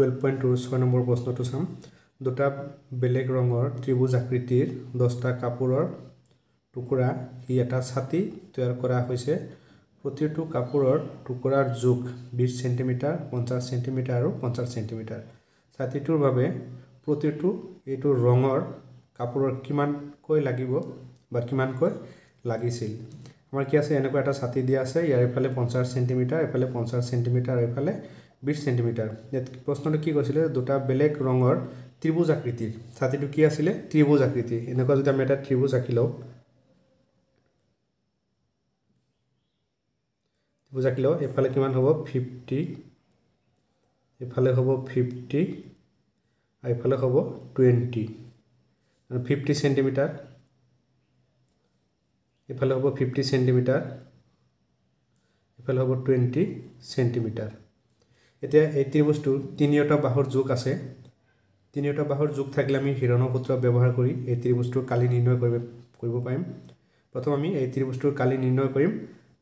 12.2 6 number প্ৰশ্নটো চাম দুটা বেলেগ ৰঙৰ ত্ৰিভুজ আকৃতিৰ 10টা কাপোৰৰ টুকুৰা ই এটা ছাতি তৈয়াৰ কৰা হৈছে প্ৰতিটো কাপোৰৰ টুকুৰাৰ জোখ 20 সেন্টিমিটাৰ 50 সেন্টিমিটাৰ আৰু 50 সেন্টিমিটাৰ ছাতিটোৰ বাবে প্ৰতিটো এইটো ৰঙৰ কাপোৰৰ কিমানকৈ লাগিব বা কিমানকৈ লাগিছিল আমাৰ কি আছে এনেকৈ এটা ছাতি দিয়া আছে ইয়াৰ ইফালে 50 সেন্টিমিটাৰ ইফালে 50 সেন্টিমিটাৰ আৰু ইফালে 20 সেন্টিমিটাৰ প্ৰশ্নটো কি কৈছিল দুটা বেলেগ ৰঙৰ ত্ৰিভুজ আকৃতিৰ ছাতিটো কি আছিল ত্ৰিভুজ আকৃতি এনেকুৱা যদি আমি এটা ত্ৰিভুজ আঁকিলো এফালে কিমান হ'ব 50 এফালে হ'ব 50 আৰু এফালে হ'ব 20 আৰু 50 সেন্টিমিটাৰ এফালে হ'ব 50 সেন্টিমিটাৰ এফালে হ'ব 20 সেন্টিমিটাৰ এতিয়া এই ত্ৰিভুজটো তিনিটা বাহুৰ যোগ আছে তিনিটা বাহুৰ যোগ থাকিলে আমি হিৰণৰ সূত্ৰ ব্যৱহাৰ কৰি এই ত্ৰিভুজটোৰ কালি নিৰ্ণয় কৰিব পাৰিম প্ৰথম আমি এই ত্ৰিভুজটোৰ কালি নিৰ্ণয় কৰিম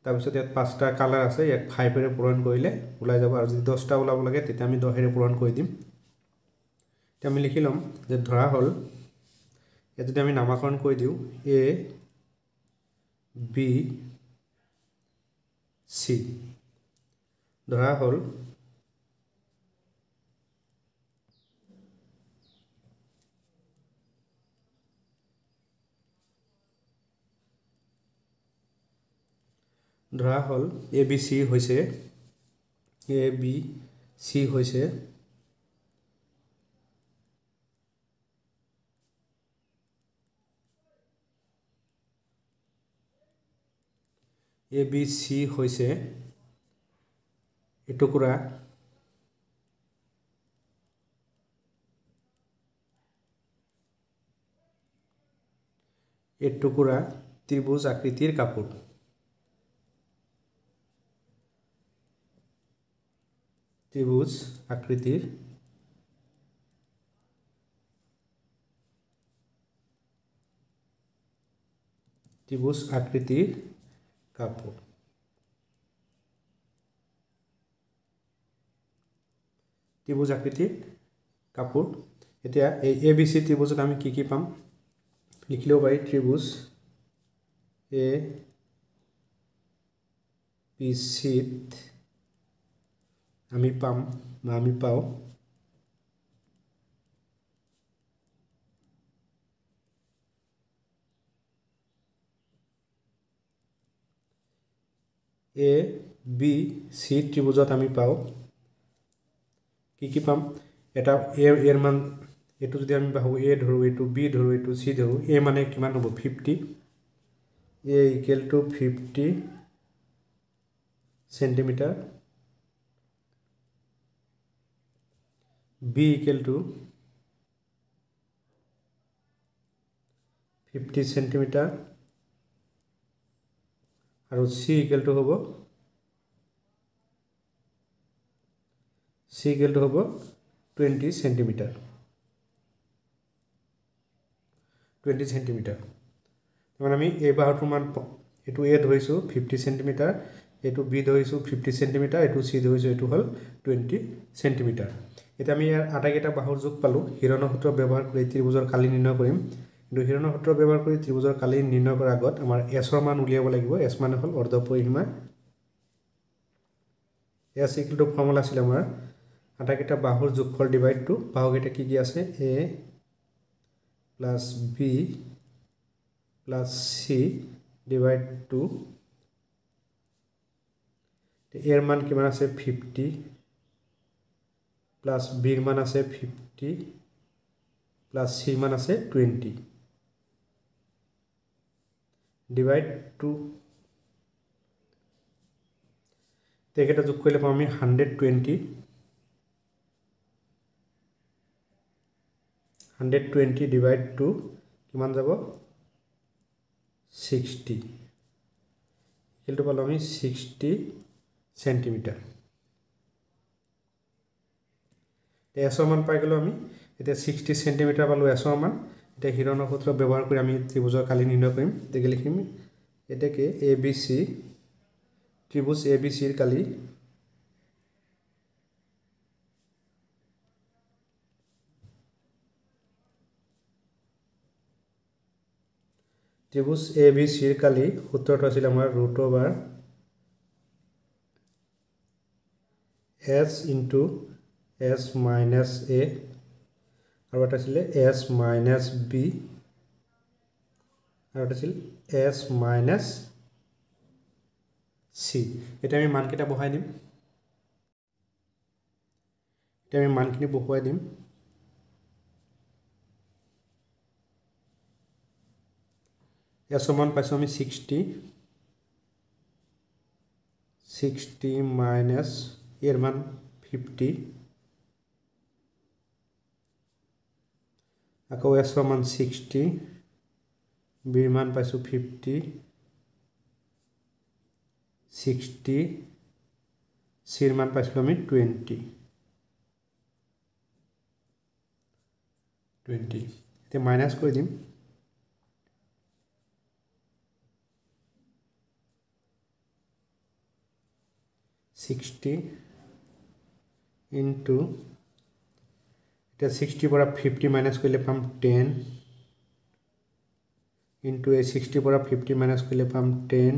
তাৰ পিছত ইয়াত পাঁচটা কালাৰ আছে ইয়াক 5 এৰে পূৰণ কৰিলে ওলাই যাব আৰু যদি 10টা ওলাব লাগে তেতিয়া আমি 10 এৰে পূৰণ কৰি দিম তেতিয়া আমি লিখি লম যে ধৰা হল ইয়াত যদি আমি নামকৰণ কৰি দিও a b c ধৰা হল ধৰা হল ABC হৈছে ABC হৈছে ABC হৈছে এটুকুৰা ত্ৰিভুজ আকৃতিৰ কাপোৰ ত্ৰিভুজ আকৃতিৰ কাপোৰ ত্ৰিভুজ আকৃতিৰ কাপোৰ এতিয়া এই ABC ত্ৰিভুজত আমি কি কি পাম লিখিলেও পাৰি ত্ৰিভুজ ABC আমি পাম বা আমি পাও ABC ত্ৰিভুজত আমি পাও কি পাম এটা এৰ মান এটো যদি আমি ভাবো a ধৰো এটো b ধৰো এটো c ধৰো a মানে কিমান হ'ব 50 a equal to 50 centimetre b equal to 50 centimetre আৰু c equal to হ'ব 20 সেন্টিমিটাৰ 20 সেন্টিমিটাৰ মানে আমি এই বাহুটোৰ মান এটো a ধৰিছো 50 সেন্টিমিটাৰ এটো b ধৰিছো 50 সেন্টিমিটাৰ এটো c ধৰিছো এটো হল 20 সেন্টিমিটাৰ এটা আমি ইয়াৰ আটাইকেইটা বাহুৰ যোগ পালো হিৰণৰ সূত্ৰ ব্যৱহাৰ কৰি ত্ৰিভুজৰ কালি নিৰ্ণয় কৰিম কিন্তু হিৰণৰ সূত্ৰ ব্যৱহাৰ কৰি ত্ৰিভুজৰ কালি নিৰ্ণয় কৰাৰ আগত আমাৰ s ৰ মান উলিয়াব লাগিব s মানে হল অৰ্ধ পৰিসীমা s equal to ফৰ্মুলা আছিল আমাৰ আটাইকেইটা বাহুৰ যোগফল ডিভাইড টু বাহুকেইটা কি আছে a plus b plus c divide 2 এর মান কিমান আছে 50 plus b এর মান আছে 50 plus c মান আছে 20 divide 2 তেকেটা যোগ কৰিলে পাম আমি 120 divide 2 কিমান যাব 60 ইকুয়াল টু পালো আমি 60 সেন্টিমিটার s ৰ মান পাই গলো আমি এটা 60 সেন্টিমিটাৰ পালো s ৰ মান এটা হিৰণৰ সূত্ৰ ব্যৱহাৰ কৰি আমি ত্ৰিভুজৰ কালি নিৰ্ণয় কৰিম দেখি লিখিম এটাকে ABC ত্ৰিভুজ ABC এৰ কালি ত্ৰিভুজ এ বি সিৰ কালি সূত্ৰটো আছিল আমাৰ √/(s * s minus a) আৰু এটা আছিল s minus b আৰু এটা আছিল s minus c। এটা আমি মানকেইটা বহাই দিম। এটা আমি মানখিনি বহুৱাই দিম। s মান পাইছোঁ আমি 60 মাইনাছ এৰ মান 50 আকৌ s মান 60 বিৰ মান পাইছোঁ 50 60 চিৰ মান পাইছিলোঁ আমি 20 এতিয়া মাইনাছ কৰি দিম। ইনটু এটা 60 পৰা 50 মাইনাছ কৰিলে পাম 10 ইনটু এই 60 পৰা 50 মাইনাছ কৰিলে পাম 10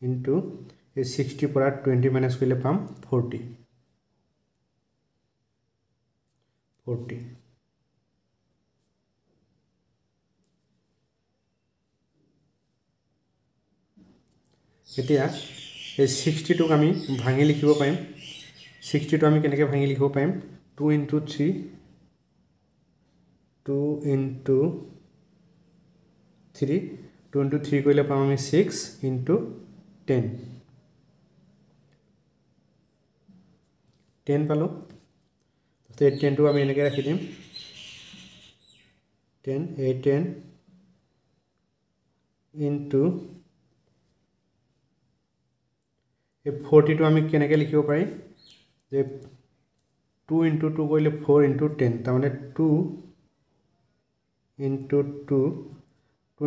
ইনটু এই 60 পৰা 20 মাইনাছ কৰিলে পাম 40 এতিয়া এই 60টোক আমি ভাঙি লিখিব পাৰিম। 60টো আমি কেনেকৈ ভাঙি লিখিব পাৰিম 2 ইনটু 3 2 ইনটু 3 2 ইনটু 3 কৰিলে পাম আমি 6 ইনটু 10 পালোঁ। এই 10টো আমি এনেকৈ ৰাখি দিম 10 ইনটু এই 40টো আমি কেনেকৈ লিখিব পাৰিম যে 2 ইনটু 2 কৰিলে 4 ইনটু 10 তাৰমানে 2 ইনটু 2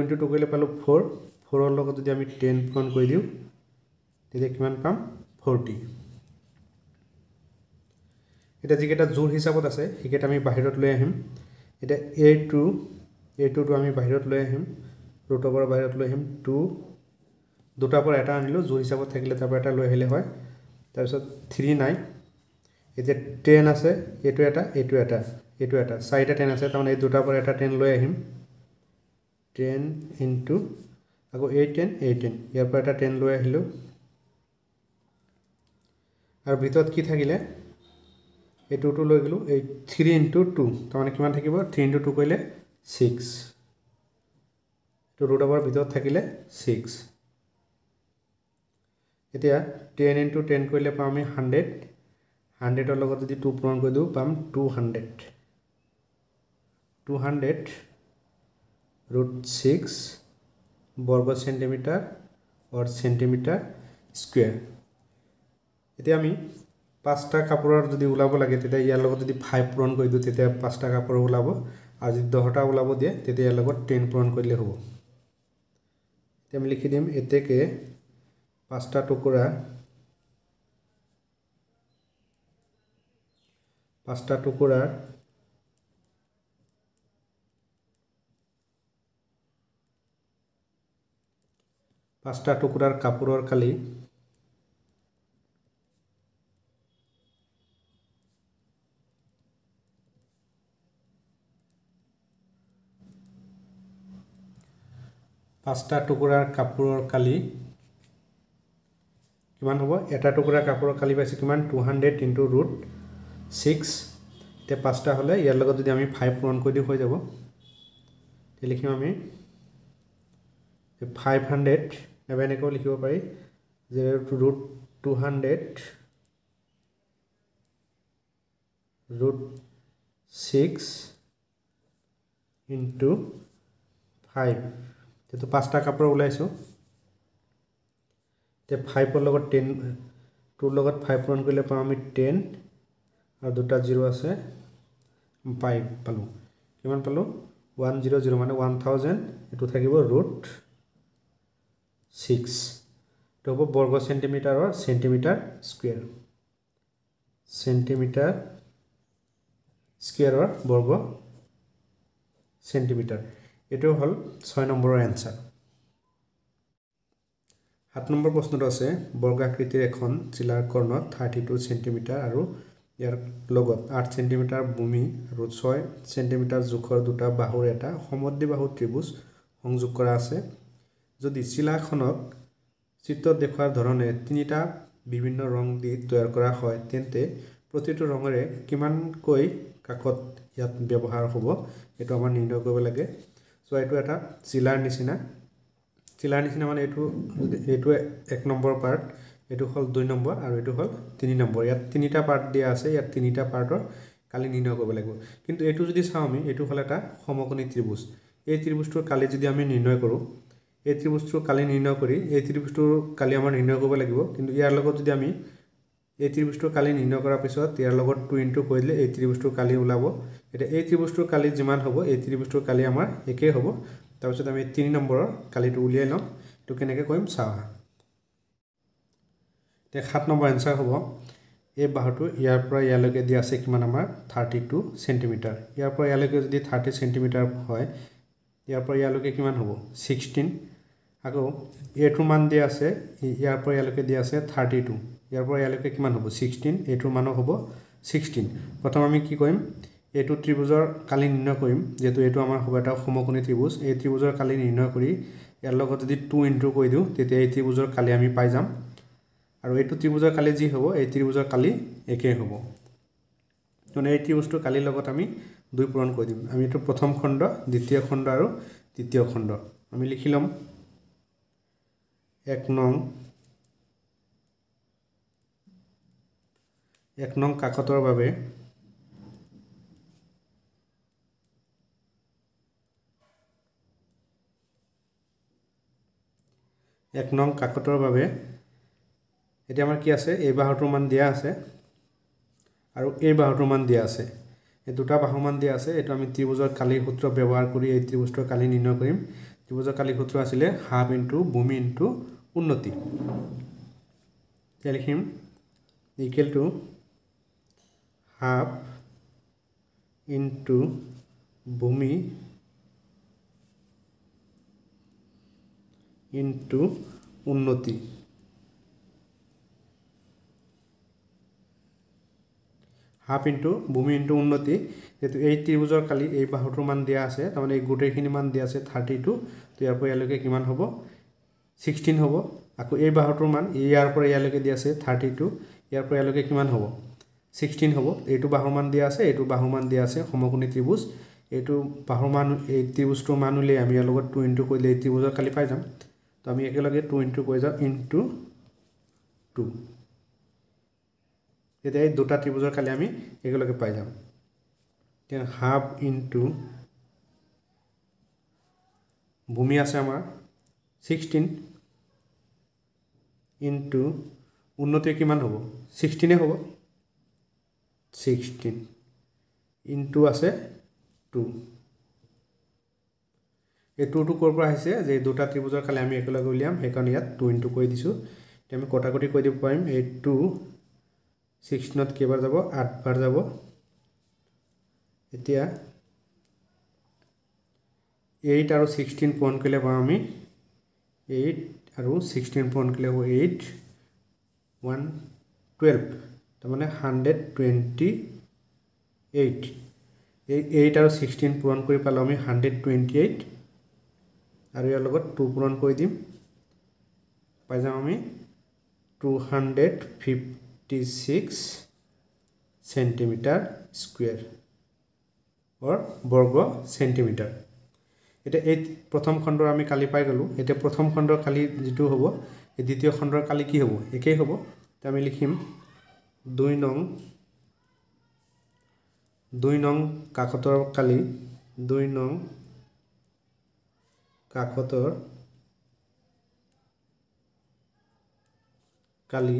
ইনটু 2 কৰিলে পালোঁ 4ৰ লগত যদি আমি 10 পূৰণ কৰি দিওঁ তেতিয়া কিমান পাম 40। এতিয়া যিকেইটা জোৰ হিচাপত আছে সেইকেইটা আমি বাহিৰত লৈ আহিম। এতিয়া এইটোতো আমি বাহিৰত লৈ আহিম ৰুটৰ পৰা বাহিৰত লৈ আহিম 2 দুটাৰ পৰা এটা আনিলোঁ জোৰ হিচাপত থাকিলে তাৰ পৰা এটা লৈ আহিলে হয়। তাৰপিছত 3 নাই। এতিয়া 10 আছে এইটো এটা চাৰিটা 10 আছে তাৰমানে এই দুটাৰ পৰা এটা 10 লৈ আহিম 10 ইনটু আকৌ 8 ইয়াৰ পৰা এটা 10 লৈ আহিলোঁ আৰু ভিতৰত কি থাকিলে এই 2টো লৈ গ'লোঁ এই 3 ইনটু 2 তাৰমানে কিমান থাকিব 3 ইনটু 2 কৰিলে 6 এইটো ৰুটৰ ভিতৰত থাকিলে 6। এতিয়া 10 ইনটু 10 কৰিলে পাম আমি 100ৰ লগত যদি 2 পূৰণ কৰি দিওঁ পাম 200 √6 বৰ্গ চেণ্টিমিটাৰ অৰ চেণ্টিমিটাৰ স্কুৱেৰ। এতিয়া আমি 5টা কাপোৰৰ যদি ওলাব লাগে তেতিয়া ইয়াৰ লগত যদি 5 পূৰণ কৰি দিওঁ তেতিয়া 5টা কাপোৰ ওলাব আৰু যদি 10টা ওলাব দিয়ে তেতিয়া ইয়াৰ লগত 10 পূৰণ কৰিলে হ'ব। এতিয়া আমি লিখি দিম এতেকে 5টা টুকুৰা 5টা টুকুৰাৰ কাপোৰৰ কালি কিমান হ'ব এটা টুকুৰা কাপোৰৰ কালি পাইছে কিমান 200 ইনটু √6 এতিয়া 5টা হ'লে ইয়াৰ লগত যদি আমি 5 পূৰণ কৰি দিওঁ হৈ যাব। তেতিয়া লিখিম আমি 500 নাইবা এনেকৈও লিখিব পাৰি যে √200 √6 ইনটু 5 যেহেতু 5টা কাপোৰ ওলাইছোঁ এতিয়া 5ৰ লগত 2ৰ লগত 5 পূৰণ কৰিলে পাম আমি 10 আৰু দুটা 0 আছে 5 পালোঁ কিমান পালোঁ 100 মানে 1000 এইটো থাকিব √6 এইটো হ'ব বৰ্গ চেণ্টিমিটাৰৰ চেণ্টিমিটাৰ স্কুৱেৰৰ বৰ্গ চেণ্টিমিটাৰ। এটো হল 6 নম্বৰৰ এনসাৰ 7 নম্বৰ প্ৰশ্নটো আছে বৰ্গাকৃতিৰ এখন চিলাৰ কৰ্ণত 32 সেন্টিমিটাৰ আৰু ইয়াৰ লগত 8 সেন্টিমিটাৰ ভূমি আৰু 6 সেন্টিমিটাৰ জোখৰ দুটা বাহুৰ এটা সমদ্বিবাহু ত্ৰিভুজ সংযোগ কৰা আছে যদি চিলাখনক চিত্ৰত দেখুৱাৰ ধৰণে তিনিটা বিভিন্ন ৰং দি তৈয়াৰ কৰা হয় তেন্তে প্ৰতিটো ৰঙৰে কিমানকৈ কাকত ইয়াত ব্যৱহাৰ হ'ব এটো আমাৰ নিৰ্ণয় কৰিব লাগে সো এটো এটা চিলাৰ নিচিনা মানে এটো 1 নম্বৰ পাৰ্ট এটো হল 2 নম্বৰ আৰু এটো হল 3 নম্বৰ ইয়াত তিনিটা পাৰ্ট দিয়া আছে ইয়াত তিনিটা পাৰ্টৰ কালি নিৰ্ণয় কৰিব লাগিব কিন্তু এটো যদি চাও আমি এটো হল এটা সমকোণী ত্ৰিভুজ এই ত্ৰিভুজটোৰ কালি যদি আমি নিৰ্ণয় কৰো এই ত্ৰিভুজটোৰ কালি নিৰ্ণয় কৰি এই ত্ৰিভুজটোৰ কালি আমাৰ নিৰ্ণয় কৰিব লাগিব কিন্তু ইয়াৰ লগত যদি আমি এই ত্ৰিভুজটোৰ কালি নিৰ্ণয় কৰাৰ পিছত ইয়াৰ লগত 2 ইনটু কৰি দিলে এই ত্ৰিভুজটোৰ কালি ওলাব এটা এই ত্ৰিভুজটোৰ কালি যিমান হ'ব এই ত্ৰিভুজটোৰ কালি আমাৰ একেই হ'ব তাৰ পিছত আমি 3 নম্বৰৰ কালিটো উলিয়াই লম এটো কেনেকৈ কৰিম চাও তে 7 নম্বৰ आंसर হ'ব এই বাহুটো ইয়াৰ পৰা ইয়ালৈকে দিয়া আছে কিমান আমাৰ 32 সেন্টিমিটাৰ ইয়াৰ পৰা ইয়ালৈকে যদি 30 সেন্টিমিটাৰ হয় ইয়াৰ পৰা ইয়ালৈকে কিমান হ'ব 16 আকৌ এটোৰ মান দিয়া আছে ইয়াৰ পৰা ইয়ালৈকে দিয়া আছে 32 ইয়াৰ পৰা ইয়ালৈকে কিমান হ'ব 16 এটোৰ মান হ'ব 16 প্ৰথম আমি কি কৰিম এটো ত্ৰিভুজৰ কালি নিৰ্ণয় কৰিম যেটো এটো আমাৰ হ'ব এটা সমকোণী ত্ৰিভুজ এই ত্ৰিভুজৰ কালি নিৰ্ণয় কৰি ইয়াৰ লগত যদি 2 ইনটু কৰি দিও তেতিয়া এই ত্ৰিভুজৰ কালি আমি পাই যাম আৰু এটো ত্ৰিভুজৰ কালি যি হ'ব এই ত্ৰিভুজৰ কালি একে হ'ব মানে এই ত্ৰিভুজটোৰ কালিৰ লগত আমি 2 পূৰণ কৰি দিম আমি এটো প্ৰথম খণ্ড দ্বিতীয় খণ্ড আৰু তৃতীয় খণ্ড আমি লিখি লম 1 নং কাকতৰ বাবে 1 নং কাকতৰ বাবে এটা আমাৰ কি আছে এই বাহুটোৰ মান দিয়া আছে আৰু এই বাহুটোৰ মান দিয়া আছে এই দুটা বাহু মান দিয়া আছে এটো আমি ত্ৰিভুজৰ কালি সূত্ৰ ব্যৱহাৰ কৰি এই ত্ৰিভুজৰ কালি নিৰ্ণয় কৰিম ত্ৰিভুজৰ কালি সূত্ৰ আছিল হাফ ইনটু ভূমি ইনটু উন্নতি লিখিম ইকুৱেল টু হাফ ইনটু ভূমি ইনটু উন্নতি হাফ ইনটু ভূমি ইনটু উন্নতি যেটো এই ত্ৰিভুজৰ কালি এই বাহুটোৰ মান দিয়া আছে তাৰ মানে এই গোটেইখিনি মান দিয়া আছে 32 তো ইয়াৰ পৰা ইয়ালৈকে কিমান হ'ব 16 হ'ব আকৌ এই বাহুটোৰ মান ইয়াৰ পৰা ইয়ালৈকে দিয়া আছে 32 ইয়াৰ পৰা ইয়ালৈকে কিমান হ'ব 16 হ'ব এইটো বাহুৰ মান দিয়া আছে এইটো বাহুৰ মান দিয়া আছে সমকোণী ত্ৰিভুজ এইটো বাহুৰ মান এই ত্ৰিভুজটোৰ মান উলিয়াই আমি ইয়াৰ লগত 2 ইনটু কৰিলে এই ত্ৰিভুজৰ কালি পাই যাম তো আমি একেলগে 2 ইনটু কৰি যাম ইনটু 2 এতিয়া এই দুটা ত্ৰিভুজৰ কালি আমি একেলগে পাই যাম তে হাফ ইনটু ভূমি আছে আমাৰ 16 ইনটু উন্নতি কিমান হ'ব 16 হ'ব 16 ইনটু আছে 2 এই 2 টো কৰ পৰা আহিছে যে দুটা ত্ৰিভুজৰ কালি আমি একেলগে উলিয়াম হেকাৰণ ইয়াত 2 ইনটু কৰি দিছো তে আমি কটাকটি কৰি দিব পাৰিম এই 2 16 নত কেবাৰ যাব 8 বাৰ যাব এতিয়া 8 আৰু 16 পূৰণ কৰিলে পাম আমি 8 আৰু 16 পূৰণ কৰিলে হ'ব 8 1 12 তাৰ মানে 128 এই 8 আৰু 16 পূৰণ কৰি পালে আমি 128 আৰু ইয়াৰ লগত 2 পূৰণ কৰি দিম পাই যাম আমি 256 সেন্টিমিটাৰ স্কয়াৰ or বৰ্গ সেন্টিমিটাৰ এটা এই প্ৰথম খণ্ডৰ আমি কালি পাই গলো এটা প্ৰথম খণ্ডৰ কালি যেটো হ'ব এই দ্বিতীয় খণ্ডৰ কালি কি হ'ব একেই হ'ব তে আমি লিখিম 2 নং কাকতৰ কালি 2 নং কাকতৰ কালি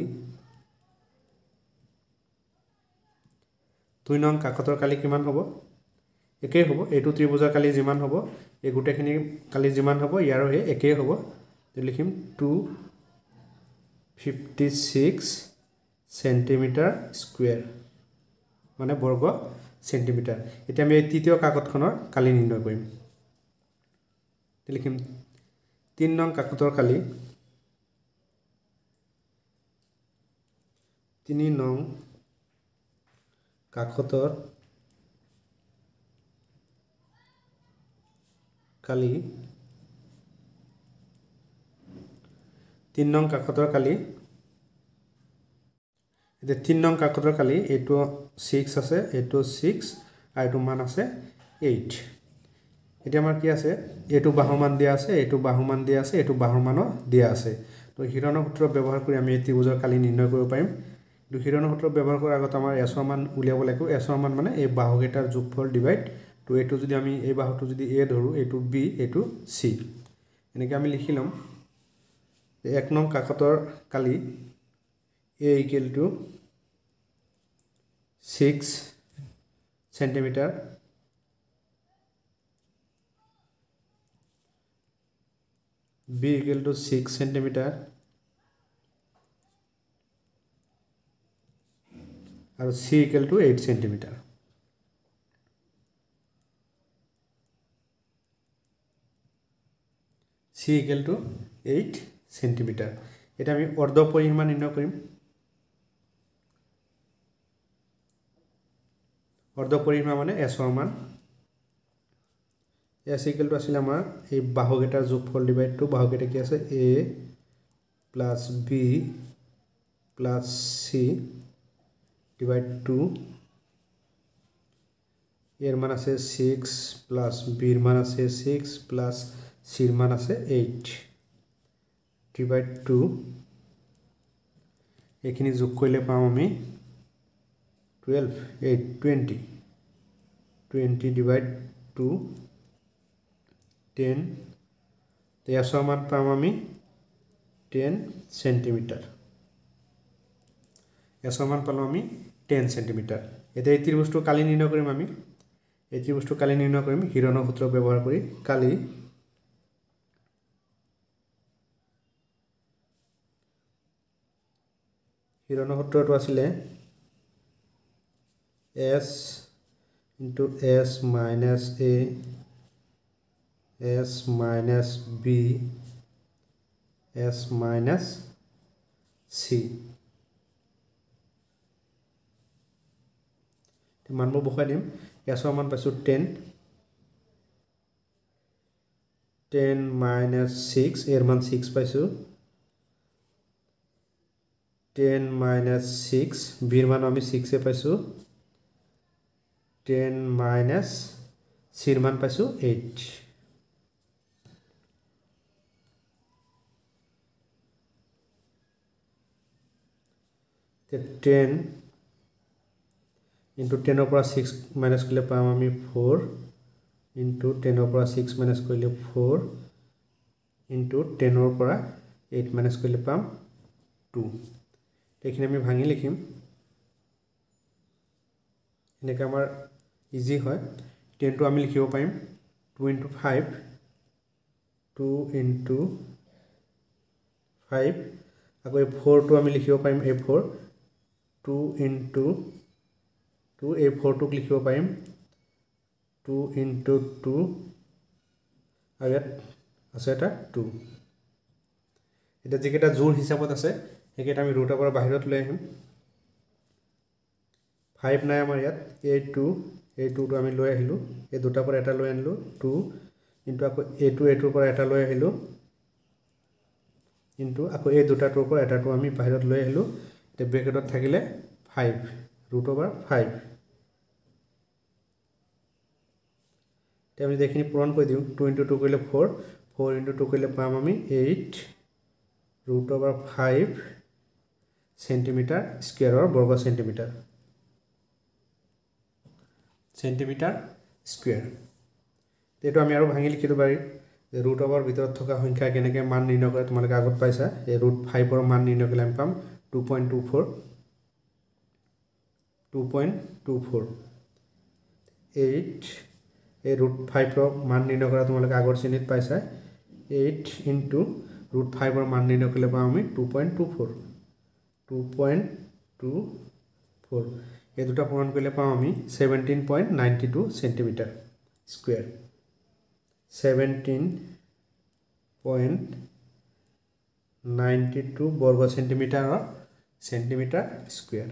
2 নং কাকতৰ কালি কিমান হ'ব একেই হ'ব এটো ত্ৰিভুজৰ কালি যিমান হ'ব এই গুটেখিনি কালি যিমান হ'ব ইয়াৰো একেই হ'ব তে লিখিম 256 সেন্টিমিটাৰ স্কয়াৰ মানে বৰ্গ সেন্টিমিটাৰ এতিয়া আমি এই তৃতীয় কাকতখনৰ কালি নিৰ্ণয় কৰিম লিখিম 3 নং কাকতৰ কালি 3 নং কাকতৰ কালি 3 নং কাকতৰ কালি এটা 3 নং কাকতৰ কালি এটো 6 আছে এটো 6 আৰ এটো মান আছে 8 এটা আমাৰ কি আছে এটো বাহুৰ মান দিয়া আছে এটো বাহুৰ মান দিয়া আছে এটো বাহুৰ মানো দিয়া আছে তো হিৰণৰ সূত্ৰ ব্যৱহাৰ কৰি আমি এই ত্ৰিভুজৰ কালি নিৰ্ণয় কৰিব পাৰিম তো হিৰণৰ সূত্ৰ ব্যৱহাৰ কৰাৰ আগত আমাৰ s ৰ মান উলিয়াব লাগিব s ৰ মান মানে এই বাহুকেইটাৰ যোগফল ডিভাইড তো এটো যদি আমি এই বাহুটো যদি a ধৰো এটো b এটো c এনেকৈ আমি লিখি লম 1 নং কাকতৰ কালি a = 6 সেন্টিমিটার b = 6 সেন্টিমিটার और c = 8 সেন্টিমিটার c = 8 সেন্টিমিটার এটা আমি অর্ধ পরিসীমা নির্ণয় করিম অর্ধ পরিসীমা মানে s ৰ মান s = আছিল আমাৰ এই বাহুকেইটাৰ যোগফল ডিভাইড টু বাহুকেইটা কি আছে a + b + c divide two এর মান আছে 6 + b এর মান আছে 6 + c এর মান আছে 8 ডিভাইড টু এখিনি যোগ কৰিলে পাম আমি 12 8 20 ডিভাইড টু 10 তো s ৰ মান পাম আমি 10 সেন্টিমিটাৰ s ৰ মান পালো আমি 10 সেন্টিমিটাৰ এটা এই ত্ৰিভুজটো কালি নিৰ্ণয় কৰিম আমি এই ত্ৰিভুজটো কালি নিৰ্ণয় কৰিম হিৰণৰ সূত্ৰ ব্যৱহাৰ কৰি কালি হিৰণৰ সূত্ৰটো আছিল s * s minus a s minus b s minus c মানবোৰ বহাই দিম s ৰ মান পাইছো 10 minus 6 এর মান 6 পাইছো 10 minus 6 b এর মান আমি 6 এ পাইছো 10 minus c এর মান পাইছো 8 10 into 10 ৰ পৰা 6 মাইনাস কৰিলে পাম আমি 4 into 10 ৰ পৰা 6 মাইনাস কৰিলে 4 into 10 ৰ পৰা 8 মাইনাস কৰিলে পাম 2 এইখিনি আমি ভাঙি লিখিম এনেকৈ আমাৰ ইজি হয় 10 টো আমি লিখিব পাৰিম 2 into 5 2 into 5 আকৌ এই 4 টো আমি লিখিব পাৰিম a4 2 into 2 a4 টোক লিখিব পাৰিম 2 into 2 আৰু ইয়াত আছে এটা 2 এটা যেকেটা জোৰ হিচাপত আছে হেকেটা আমি ৰুটৰ পৰা বাহিৰত লৈ আহিম 5 নাই আমাৰ ইয়াত a2 টো আমি লৈ আহিলো এই দুটা পৰা এটা লৈ আনিলো 2 ইনটু আকৌ a2 ৰ পৰা এটা লৈ আহিলো ইনটু আকৌ এই দুটাটোৰ পৰা এটাটো আমি বাহিৰত লৈ আহিলো তে ব্ৰেকেটত থাকিলে 5 √5 তে আমি দেখি পূৰণ কৰি দিও 2 into 2 কৰিলে 4 4 into 2 কৰিলে পাম আমি 8 √5 সেন্টিমিটাৰ স্কয়াৰৰ বৰ্গ সেন্টিমিটাৰ স্কয়াৰ তেটো আমি আৰু ভাঙি লিখিব পাৰি যে √ৰ ভিতৰত থকা সংখ্যা কেনেকৈ মান নিৰ্ণয় কৰে তোমালোকে আগত পাইছা এই √5 ৰ মান নিৰ্ণয় কৰিলে আমি পাম 2.24 8 এই √5 ৰ মান নিৰ্ণয় কৰা তোমালোকে আগৰ শ্ৰেণীত পাইছা 8 into √5 ৰ মান নিৰ্ণয় কৰিলে পাম আমি 2.24 এই দুটা পূৰণ কৰিলে পাম আমি 17.92 সেন্টিমিটাৰ স্কয়াৰ 17 0.92 বৰ্গ সেন্টিমিটাৰ স্কয়াৰ